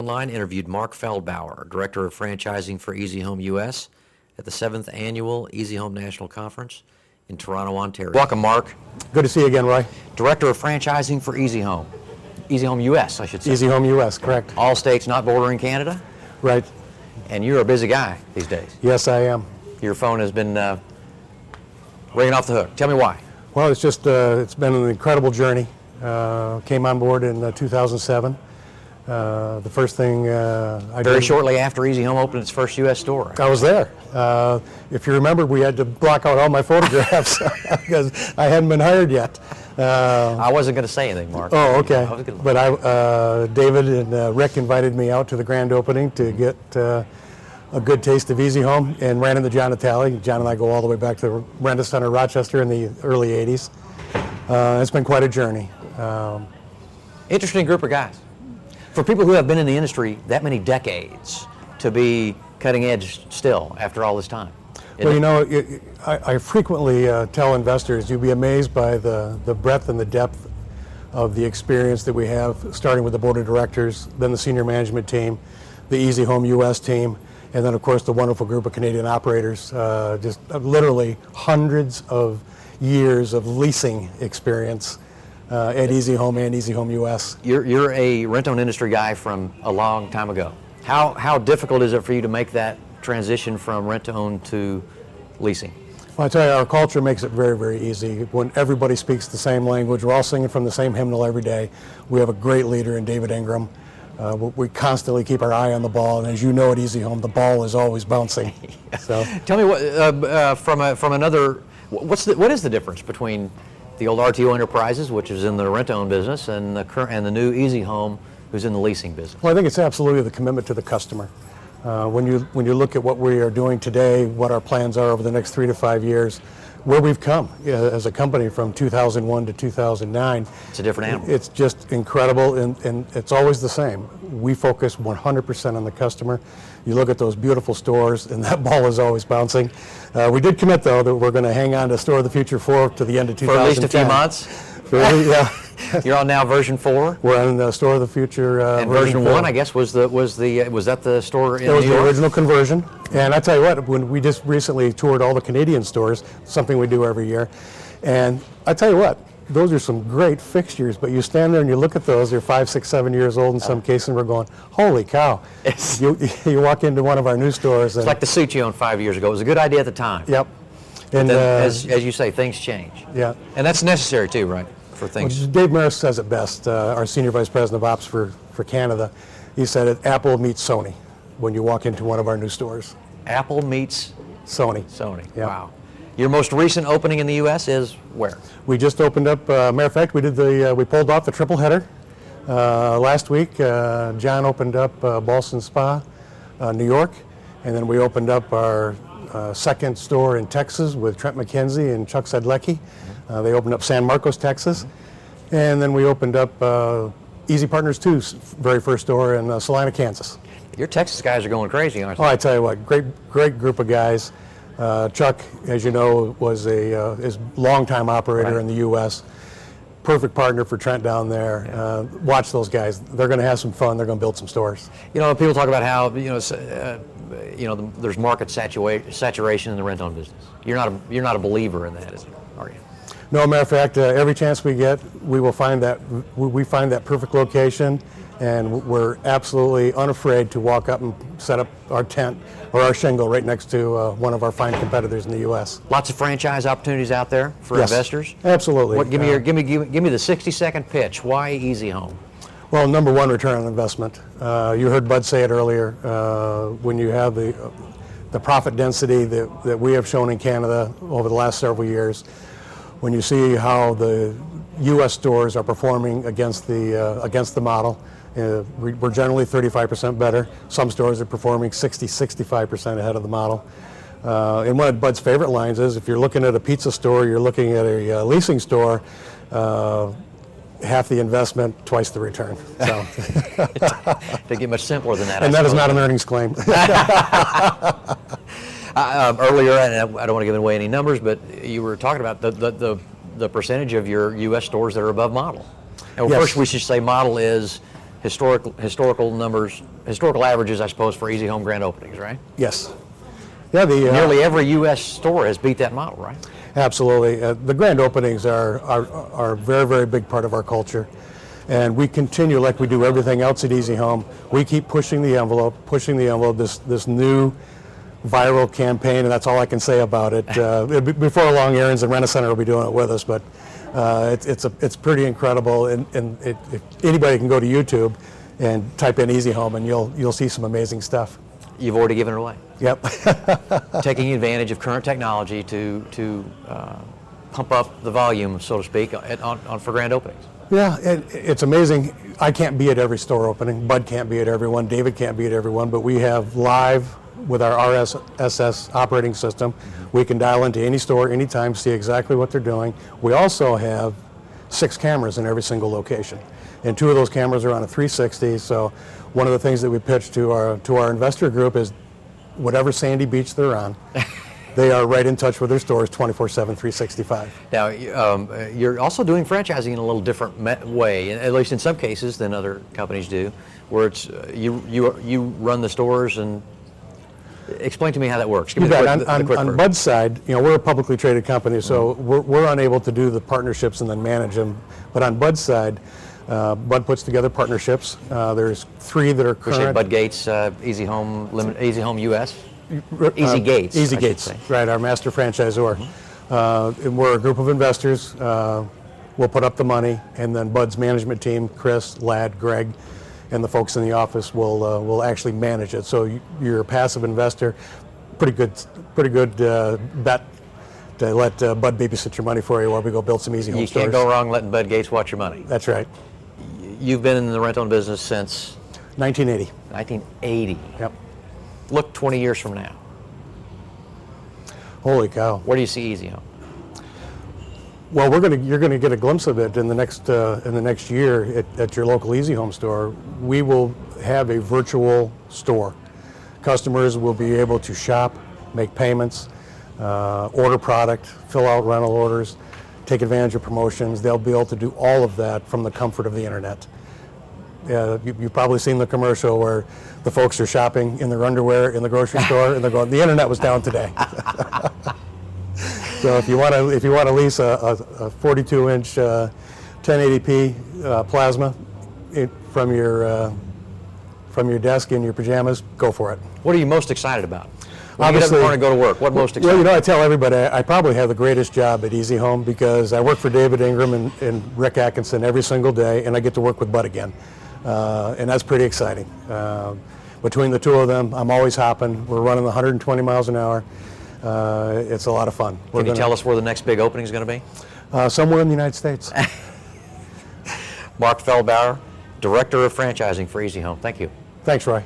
Online interviewed Mark Feldbauer, Director of Franchising for easyhome US at the 7th Annual easyhome National Conference in Toronto, Ontario. Welcome, Mark. Good to see you again, Roy. Director of Franchising for easyhome. easyhome US, I should say. easyhome US, correct. All states not bordering Canada? Right. And you're a busy guy these days. Yes, I am. Your phone has been ringing off the hook. Tell me why. Well, it's just, it's been an incredible journey. Came on board in 2007. The first thing I Very did, shortly after easyhome opened its first U.S. store. I was there. If you remember, we had to block out all my photographs because I hadn't been hired yet. I wasn't going to say anything, Mark. Oh, okay. But David and Rick invited me out to the grand opening to get a good taste of easyhome and ran into John Natale. John and I go all the way back to the Rent Center, Rochester in the early 80s. It's been quite a journey. Interesting group of guys. For people who have been in the industry that many decades, to be cutting edge still after all this time. Well, you know, I frequently tell investors, you'd be amazed by the breadth and the depth of the experience that we have, starting with the board of directors, then the senior management team, the easyhome US team, and then of course the wonderful group of Canadian operators. Just literally hundreds of years of leasing experience at easyhome and easyhome US. You're a rent-own industry guy from a long time ago. How difficult is it for you to make that transition from rent-to-own to leasing? Well, I tell you, our culture makes it very, very easy. When everybody speaks the same language, we're all singing from the same hymnal every day. We have a great leader in David Ingram. We constantly keep our eye on the ball, and as you know at easyhome, the ball is always bouncing. So, tell me what from another. What is the difference between the old RTO Enterprises, which is in the rent-own business, and the new easyhome, who's in the leasing business? Well, I think it's absolutely the commitment to the customer. When you look at what we are doing today, what our plans are over the next 3 to 5 years, where we've come as a company from 2001 to 2009. It's a different animal. It's just incredible, and it's always the same. We focus 100% on the customer. You look at those beautiful stores, and that ball is always bouncing. We did commit, though, that we're going to hang on to Store of the Future 4 to the end of 2010. For at least a few months? Yeah. You're on now version 4? We're on the Store of the Future. And version 1, I guess, was that the store in New York? It was the original conversion. And I tell you what, when we just recently toured all the Canadian stores, something we do every year, and I tell you what, those are some great fixtures, but you stand there and you look at those, they're 5, 6, 7 years old in some cases, and we're going, holy cow. You walk into one of our new stores. It's like the suit you owned 5 years ago. It was a good idea at the time. Yep. And then, as you say, things change. Yeah. And that's necessary too, right? For things. Well, Dave Maris says it best, our Senior Vice President of Ops for Canada. He said it, Apple meets Sony when you walk into one of our new stores. Apple meets Sony. Sony. Yep. Wow. Your most recent opening in the U.S. is where? We just opened up. Matter of fact, we pulled off the triple header last week. John opened up Boston Spa, New York, and then we opened up our second store in Texas with Trent McKenzie and Chuck Sedlecki. They opened up San Marcos, Texas, and then we opened up Easy Partners 2's very first store in Salina, Kansas. Your Texas guys are going crazy, aren't they? Oh, I tell you what, great group of guys. Chuck, as you know, was is longtime operator in the U.S. Perfect partner for Trent down there. Watch those guys; they're going to have some fun. They're going to build some stores. You know, people talk about how there's market saturation in the rent-own business. You're not a believer in that, are you? No, matter of fact, every chance we get, we will find that we find that perfect location, and we're absolutely unafraid to walk up and set up our tent or our shingle right next to one of our fine competitors in the U.S. Lots of franchise opportunities out there for investors. Absolutely. Give me the 60-second pitch. Why easyhome? Well, number one, return on investment. You heard Bud say it earlier. When you have the profit density that we have shown in Canada over the last several years, when you see how the U.S. stores are performing against the model, we're generally 35% better. Some stores are performing 65% ahead of the model. And one of Bud's favorite lines is, if you're looking at a pizza store, you're looking at a leasing store, half the investment, twice the return. So to get much simpler than that. And that is not an earnings claim. Earlier, and I don't want to give away any numbers, but you were talking about the percentage of your U.S. stores that are above model. And Yes. First, we should say model is historical numbers, historical averages, I suppose, for Easy Home grand openings, right? Yes. Yeah, Nearly every U.S. store has beat that model, right? absolutely. The grand openings are a very, very big part of our culture. And we continue, like we do everything else at Easy Home, we keep pushing the envelope, this new viral campaign, and that's all I can say about it. Before long, Aaron's and Rent-A-Center will be doing it with us, but it's pretty incredible. And if anybody can go to YouTube and type in Easy Home, and you'll see some amazing stuff. You've already given it away. Yep. Taking advantage of current technology to pump up the volume, so to speak, for grand openings. Yeah, it's amazing. I can't be at every store opening. Bud can't be at every one. David can't be at every one. But we have live with our RSS operating system. We can dial into any store anytime, see exactly what they're doing. We also have 6 cameras in every single location, and 2 of those cameras are on a 360. So one of the things that we pitch to our investor group is whatever sandy beach they're on, they are right in touch with their stores 24/7, 365. Now, you're also doing franchising in a little different way, at least in some cases, than other companies do, where it's you run the stores. And explain to me how that works. Give me the quick on Bud's side, we're a publicly traded company, so we're unable to do the partnerships and then manage them. But on Bud's side, Bud puts together partnerships. There's 3 that are current. Appreciate Bud Gates, Easy Home US. Easy Gates. Easy Gates, right, our master franchisor. And we're a group of investors. We'll put up the money, and then Bud's management team, Chris, Ladd, Greg, and the folks in the office will actually manage it. So you're a passive investor. Pretty good bet to let Bud babysit your money for you while we go build some Easy Home stores. You can't go wrong letting Bud Gates watch your money. That's right. You've been in the rent-own business since 1980. 1980. Yep. Look 20 years from now. Holy cow. Where do you see Easy Home? Well, you're gonna get a glimpse of it in the next year at your local Easy Home store. We will have a virtual store. Customers will be able to shop, make payments, order product, fill out rental orders, take advantage of promotions. They'll be able to do all of that from the comfort of the internet. You've probably seen the commercial where the folks are shopping in their underwear in the grocery store, and they're going, "The internet was down today." So if you want to lease a 42-inch 1080p plasma from your desk in your pajamas, go for it. What are you most excited about? When you get up in the morning to go to work, what most excited? Well, I tell everybody I probably have the greatest job at Easy Home because I work for David Ingram and Rick Atkinson every single day, and I get to work with Bud again, and that's pretty exciting. Between the 2 of them, I'm always hopping. We're running 120 miles an hour. It's a lot of fun. Can you tell us where the next big opening is going to be? Somewhere in the United States. Mark Feldbauer, Director of Franchising for Easy Home. Thank you. Thanks, Roy.